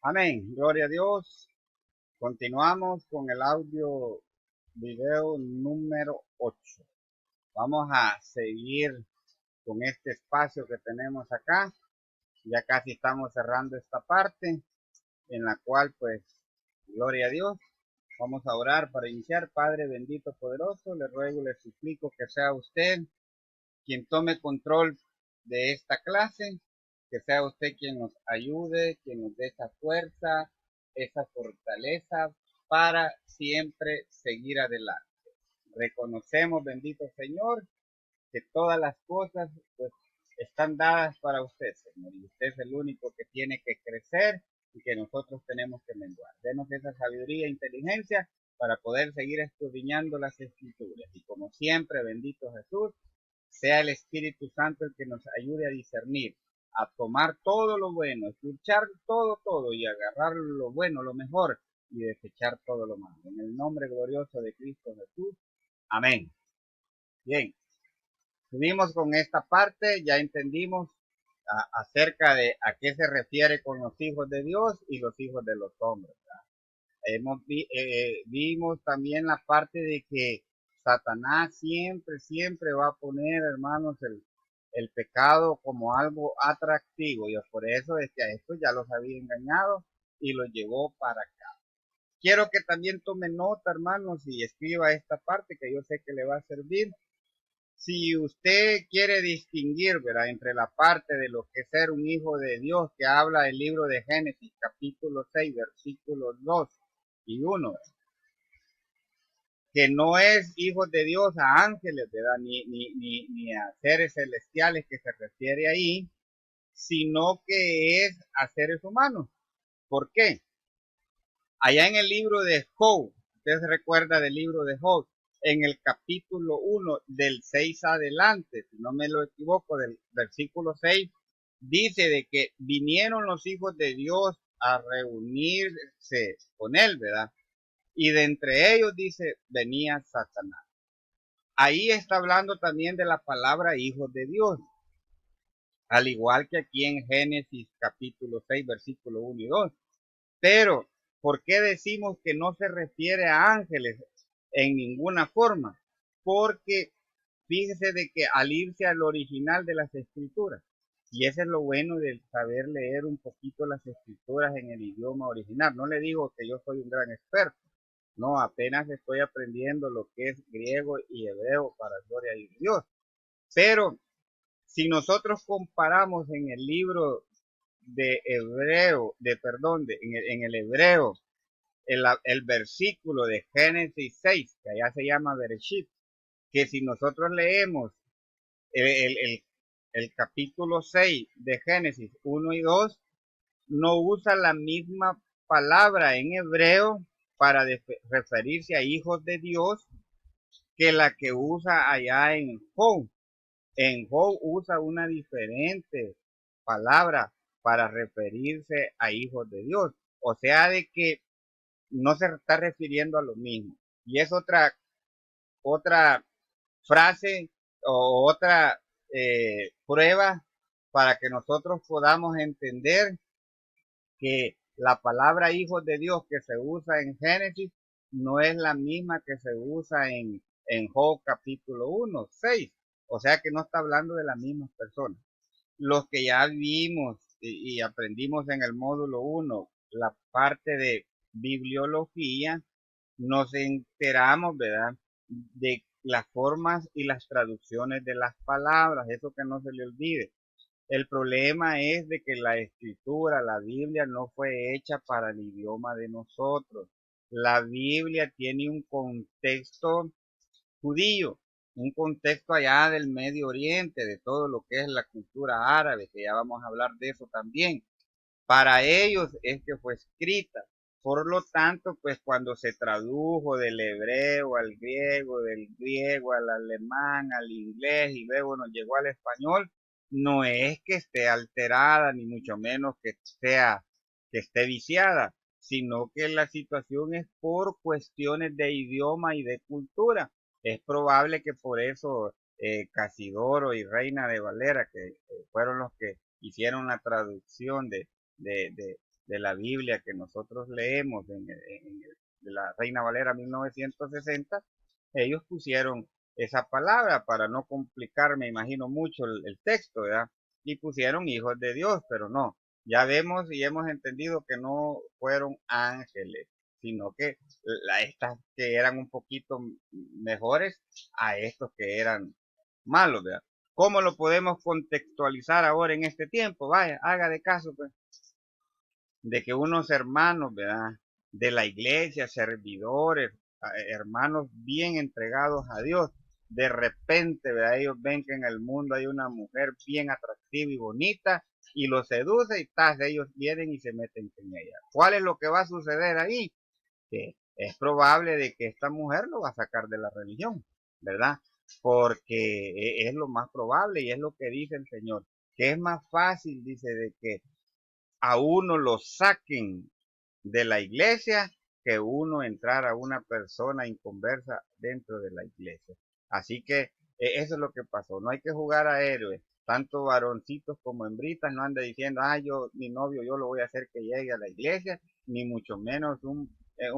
Amén. Gloria a Dios. Continuamos con el audio video número 8. Vamos a seguir con este espacio que tenemos acá. Ya casi estamos cerrando esta parte en la cual, pues, gloria a Dios. Vamos a orar para iniciar. Padre bendito, poderoso, le ruego y le suplico que sea usted quien tome control de esta clase, que sea usted quien nos ayude, quien nos dé esa fuerza, esa fortaleza para siempre seguir adelante. Reconocemos, bendito Señor, que todas las cosas pues están dadas para usted, Señor, y usted es el único que tiene que crecer y que nosotros tenemos que menguar. Denos esa sabiduría e inteligencia para poder seguir escudriñando las escrituras. Y como siempre, bendito Jesús, sea el Espíritu Santo el que nos ayude a discernir, a tomar todo lo bueno, escuchar todo y agarrar lo bueno, lo mejor y desechar todo lo malo. En el nombre glorioso de Cristo Jesús. Amén. Bien, seguimos con esta parte, ya entendimos acerca de a qué se refiere con los hijos de Dios y los hijos de los hombres. Vimos también la parte de que Satanás siempre va a poner, hermanos, el pecado como algo atractivo, y por eso es que a estos ya los había engañado y los llevó para acá. Quiero que también tome nota, hermanos, y escriba esta parte que yo sé que le va a servir. Si usted quiere distinguir, ¿verdad?, entre la parte de lo que es ser un hijo de Dios, que habla el libro de Génesis, capítulo 6, versículos 2 y 1, que no es hijos de Dios a ángeles, ¿verdad?, ni a seres celestiales que se refiere ahí, sino que es a seres humanos. ¿Por qué? Allá en el libro de Job, usted se recuerda del libro de Job, en el capítulo 1 del 6 adelante, si no me lo equivoco, del versículo 6, dice de que vinieron los hijos de Dios a reunirse con él, ¿verdad? Y de entre ellos dice, venía Satanás. Ahí está hablando también de la palabra hijos de Dios, al igual que aquí en Génesis capítulo 6, versículo 1 y 2. Pero, ¿por qué decimos que no se refiere a ángeles en ninguna forma? Porque fíjese de que al irse al original de las escrituras, y eso es lo bueno de saber leer un poquito las escrituras en el idioma original. No le digo que yo soy un gran experto, no, apenas estoy aprendiendo lo que es griego y hebreo para gloria de Dios. Pero si nosotros comparamos en el libro de hebreo, en el hebreo, el versículo de Génesis 6, que allá se llama Bereshit, que si nosotros leemos el, el, el, el capítulo 6 de Génesis 1 y 2, no usa la misma palabra en hebreo para referirse a hijos de Dios que la que usa allá en Job. En Job usa una diferente palabra para referirse a hijos de Dios. O sea, de que no se está refiriendo a lo mismo. Y es otra frase o otra prueba para que nosotros podamos entender que la palabra hijos de Dios que se usa en Génesis no es la misma que se usa en Job capítulo 1, 6. O sea que no está hablando de las mismas personas. Los que ya vimos y aprendimos en el módulo 1 la parte de bibliología, nos enteramos, ¿verdad?, de las formas y las traducciones de las palabras, eso que no se le olvide. El problema es de que la escritura, la Biblia, no fue hecha para el idioma de nosotros. La Biblia tiene un contexto judío, un contexto allá del Medio Oriente, de todo lo que es la cultura árabe, que ya vamos a hablar de eso también. Para ellos es que fue escrita. Por lo tanto, pues cuando se tradujo del hebreo al griego, del griego al alemán, al inglés y luego nos llegó al español, no es que esté alterada, ni mucho menos que esté viciada, sino que la situación es por cuestiones de idioma y de cultura. Es probable que por eso Casidoro y Reina de Valera, que fueron los que hicieron la traducción de de la Biblia que nosotros leemos de la Reina Valera 1960, ellos pusieron esa palabra para no complicar, me imagino mucho el texto, ¿verdad? Y pusieron hijos de Dios, pero no. Ya vemos y hemos entendido que no fueron ángeles, sino que estas que eran un poquito mejores a estos que eran malos, ¿verdad? ¿Cómo lo podemos contextualizar ahora en este tiempo? Vaya, haga de caso, pues, de que unos hermanos, ¿verdad? De la iglesia, servidores, hermanos bien entregados a Dios, de repente, ¿verdad? Ellos ven que en el mundo hay una mujer bien atractiva y bonita y los seduce y ellos vienen y se meten con ella. ¿Cuál es lo que va a suceder ahí? Que es probable de que esta mujer lo va a sacar de la religión, ¿verdad? Porque es lo más probable y es lo que dice el Señor, que es más fácil, dice, de que a uno lo saquen de la iglesia que uno entrar a una persona inconversa dentro de la iglesia. Así que eso es lo que pasó. No hay que jugar a héroes. Tanto varoncitos como hembritas no anda diciendo, yo, mi novio, yo lo voy a hacer que llegue a la iglesia, ni mucho menos un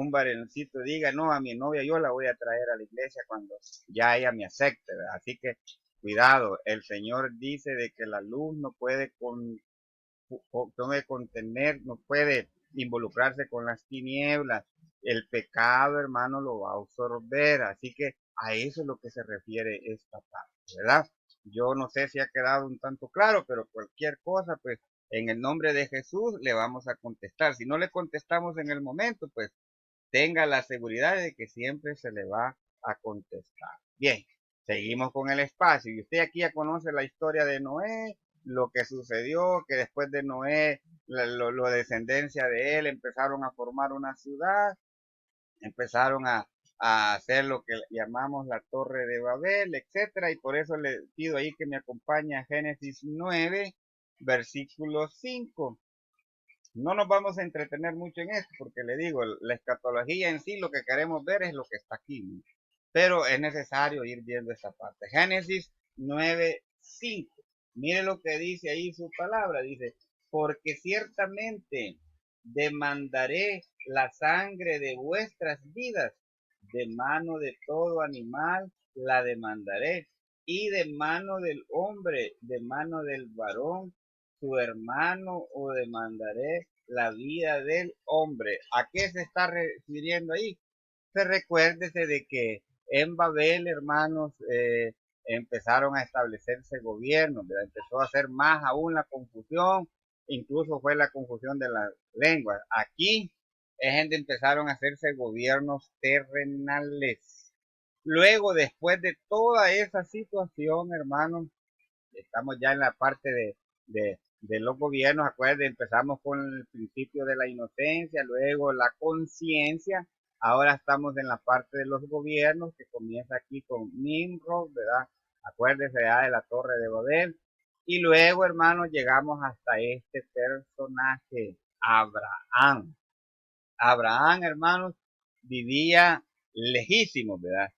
varoncito diga, no, a mi novia yo la voy a traer a la iglesia cuando ya ella me acepte. ¿Verdad? Así que cuidado, el Señor dice de que la luz no puede contener, no puede involucrarse con las tinieblas. El pecado, hermano, lo va a absorber. Así que a eso es lo que se refiere esta parte, ¿verdad? Yo no sé si ha quedado un tanto claro, pero cualquier cosa, pues en el nombre de Jesús le vamos a contestar. Si no le contestamos en el momento, pues tenga la seguridad de que siempre se le va a contestar. Bien, seguimos con el espacio. Y usted aquí ya conoce la historia de Noé, lo que sucedió, que después de Noé, la descendencia de él empezaron a formar una ciudad, empezaron a hacer lo que llamamos la Torre de Babel, etcétera, y por eso le pido ahí que me acompañe a Génesis 9, versículo 5. No nos vamos a entretener mucho en esto, porque le digo, la escatología en sí lo que queremos ver es lo que está aquí, ¿no? Pero es necesario ir viendo esta parte. Génesis 9:5. Mire lo que dice ahí su palabra, dice, porque ciertamente demandaré la sangre de vuestras vidas, de mano de todo animal la demandaré, y de mano del hombre, de mano del varón, su hermano, o demandaré la vida del hombre. ¿A qué se está refiriendo ahí? Se recuérdese de que en Babel, hermanos, empezaron a establecerse gobiernos, ¿verdad? Empezó a hacer más aún la confusión, incluso fue la confusión de las lenguas. Aquí es donde empezaron a hacerse gobiernos terrenales. Luego, después de toda esa situación, hermanos, estamos ya en la parte de los gobiernos. Acuérdense, empezamos con el principio de la inocencia, luego la conciencia. Ahora estamos en la parte de los gobiernos, que comienza aquí con Nimrod, ¿verdad? Acuérdense ya de la Torre de Babel. Y luego, hermanos, llegamos hasta este personaje, Abraham. Abraham, hermanos, vivía lejísimo, ¿verdad?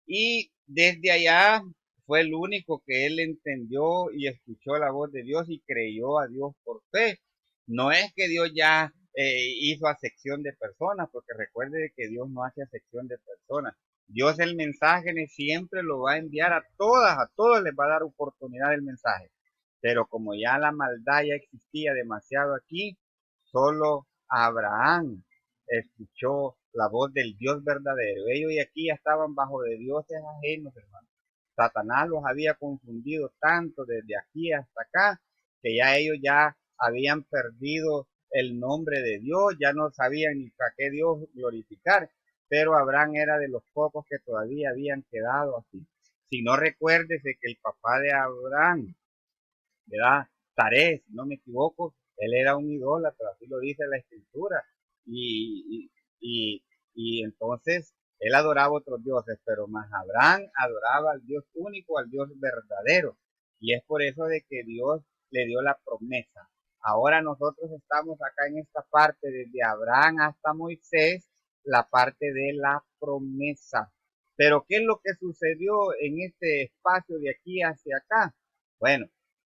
Y desde allá fue el único que él entendió y escuchó la voz de Dios y creyó a Dios por fe. No es que Dios ya hizo acepción de personas, porque recuerde que Dios no hace acepción de personas. Dios el mensaje siempre lo va a enviar a todos les va a dar oportunidad el mensaje. Pero como ya la maldad ya existía demasiado aquí, solo Abraham escuchó la voz del Dios verdadero. Ellos y aquí ya estaban bajo de dioses ajenos, hermano. Satanás los había confundido tanto desde aquí hasta acá, que ya ellos ya habían perdido el nombre de Dios, ya no sabían ni para qué Dios glorificar, pero Abraham era de los pocos que todavía habían quedado así. Si no, recuérdese que el papá de Abraham, ¿verdad? Taré, si no me equivoco, él era un idólatra, así lo dice la escritura. Y, y, y entonces él adoraba a otros dioses, pero más Abraham adoraba al Dios único, al Dios verdadero. Y es por eso de que Dios le dio la promesa. Ahora nosotros estamos acá en esta parte, desde Abraham hasta Moisés, la parte de la promesa. Pero ¿qué es lo que sucedió en este espacio de aquí hacia acá? Bueno,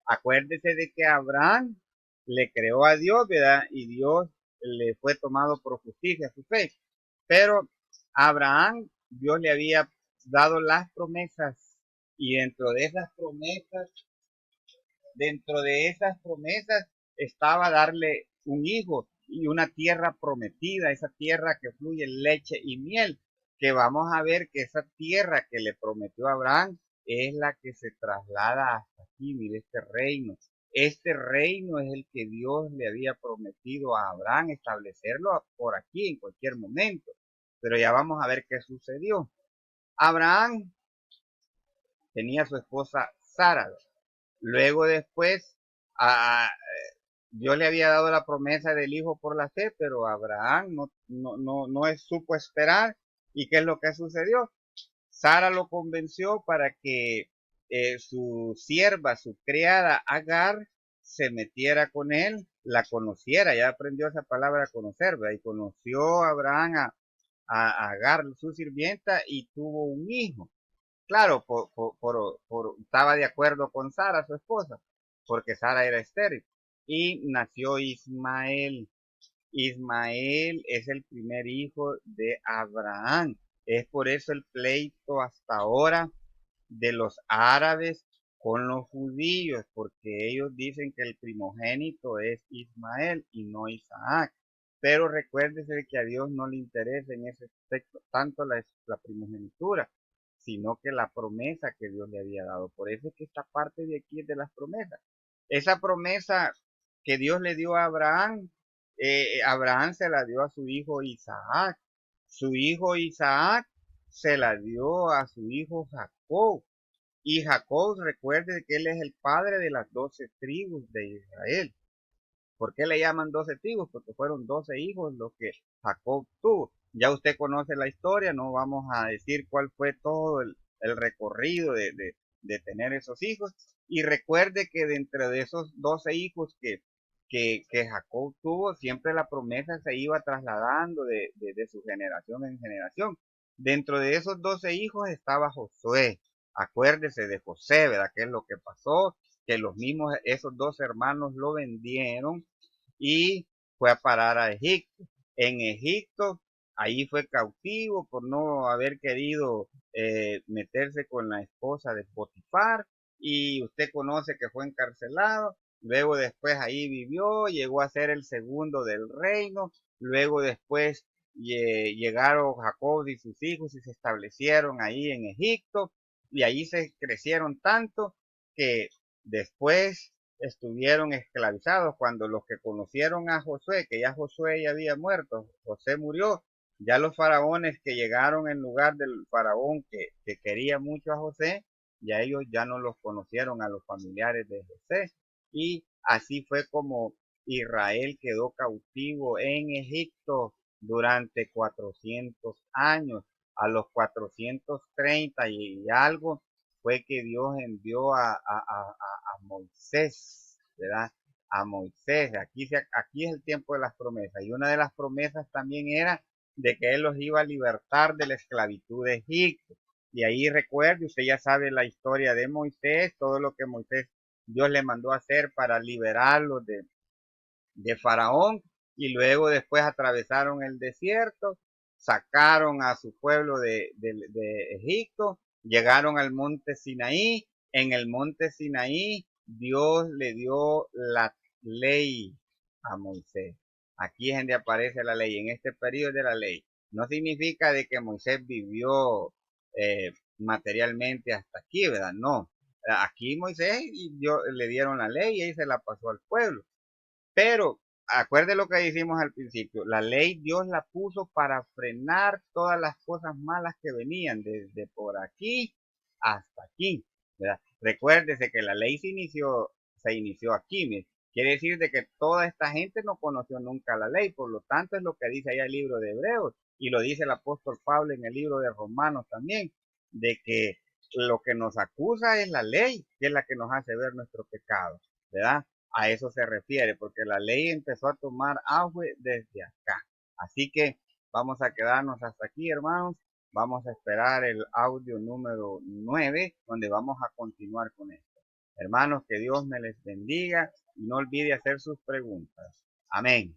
acuérdese de que Abraham le creó a Dios, ¿verdad? Y Dios le fue tomado por justicia su fe. Pero a Abraham Dios le había dado las promesas y dentro de esas promesas estaba darle un hijo y una tierra prometida, esa tierra que fluye leche y miel, que vamos a ver que esa tierra que le prometió a Abraham es la que se traslada hasta aquí, mire este reino. Este reino es el que Dios le había prometido a Abraham establecerlo por aquí en cualquier momento. Pero ya vamos a ver qué sucedió. Abraham tenía a su esposa Sara. Luego después, a, Dios le había dado la promesa del hijo por la fe, pero Abraham no supo esperar. ¿Y qué es lo que sucedió? Sara lo convenció para que su sierva, su criada Agar, se metiera con él, la conociera, ya aprendió esa palabra conocer, ¿verdad? Y conoció a Abraham a Agar, su sirvienta, y tuvo un hijo. Claro, estaba de acuerdo con Sara, su esposa, porque Sara era estéril. Y nació Ismael. Ismael es el primer hijo de Abraham. Es por eso el pleito hasta ahora de los árabes con los judíos, porque ellos dicen que el primogénito es Ismael y no Isaac. Pero recuérdese que a Dios no le interesa en ese aspecto tanto la primogenitura, sino que la promesa que Dios le había dado. Por eso es que esta parte de aquí es de las promesas. Esa promesa que Dios le dio a Abraham, Abraham se la dio a su hijo Isaac. Su hijo Isaac se la dio a su hijo Jacob. Y Jacob, recuerde que él es el padre de las 12 tribus de Israel. ¿Por qué le llaman 12 tribus? Porque fueron 12 hijos los que Jacob tuvo. Ya usted conoce la historia, no vamos a decir cuál fue todo el recorrido de tener esos hijos. Y recuerde que dentro de esos 12 hijos que Jacob tuvo, siempre la promesa se iba trasladando de su generación en generación. Dentro de esos 12 hijos estaba Josué. Acuérdese de José, ¿verdad? ¿Qué es lo que pasó? Que los mismos, esos dos hermanos lo vendieron y fue a parar a Egipto. En Egipto, ahí fue cautivo por no haber querido meterse con la esposa de Potifar, y usted conoce que fue encarcelado. Luego después ahí vivió, llegó a ser el segundo del reino. Luego después llegaron Jacob y sus hijos y se establecieron ahí en Egipto, y ahí se crecieron tanto que después estuvieron esclavizados. Cuando los que conocieron a Josué, que ya Josué ya había muerto, José murió, ya los faraones que llegaron en lugar del faraón que quería mucho a José, ya ellos ya no los conocieron a los familiares de José. Y así fue como Israel quedó cautivo en Egipto durante 400 años. A los 430 y algo fue que Dios envió a Moisés, ¿verdad? A Moisés. Aquí es el tiempo de las promesas. Y una de las promesas también era de que Él los iba a libertar de la esclavitud de Egipto. Y ahí recuerde, usted ya sabe la historia de Moisés, todo lo que Moisés, Dios le mandó a hacer para liberarlos de Faraón, y luego después atravesaron el desierto, sacaron a su pueblo de Egipto, llegaron al monte Sinaí. En el monte Sinaí Dios le dio la ley a Moisés. Aquí es donde aparece la ley, en este periodo de la ley. No significa de que Moisés vivió materialmente hasta aquí, ¿verdad? No. Aquí Moisés y Dios le dieron la ley y ahí se la pasó al pueblo. Pero acuerde lo que decimos al principio, la ley Dios la puso para frenar todas las cosas malas que venían desde por aquí hasta aquí, ¿verdad? Recuérdese que la ley se inició aquí, quiere decir de que toda esta gente no conoció nunca la ley, por lo tanto es lo que dice ahí el libro de Hebreos, y lo dice el apóstol Pablo en el libro de Romanos también, de que lo que nos acusa es la ley, que es la que nos hace ver nuestro pecado, ¿verdad? A eso se refiere, porque la ley empezó a tomar auge desde acá. Así que vamos a quedarnos hasta aquí, hermanos. Vamos a esperar el audio número 9, donde vamos a continuar con esto. Hermanos, que Dios me les bendiga y no olvide hacer sus preguntas. Amén.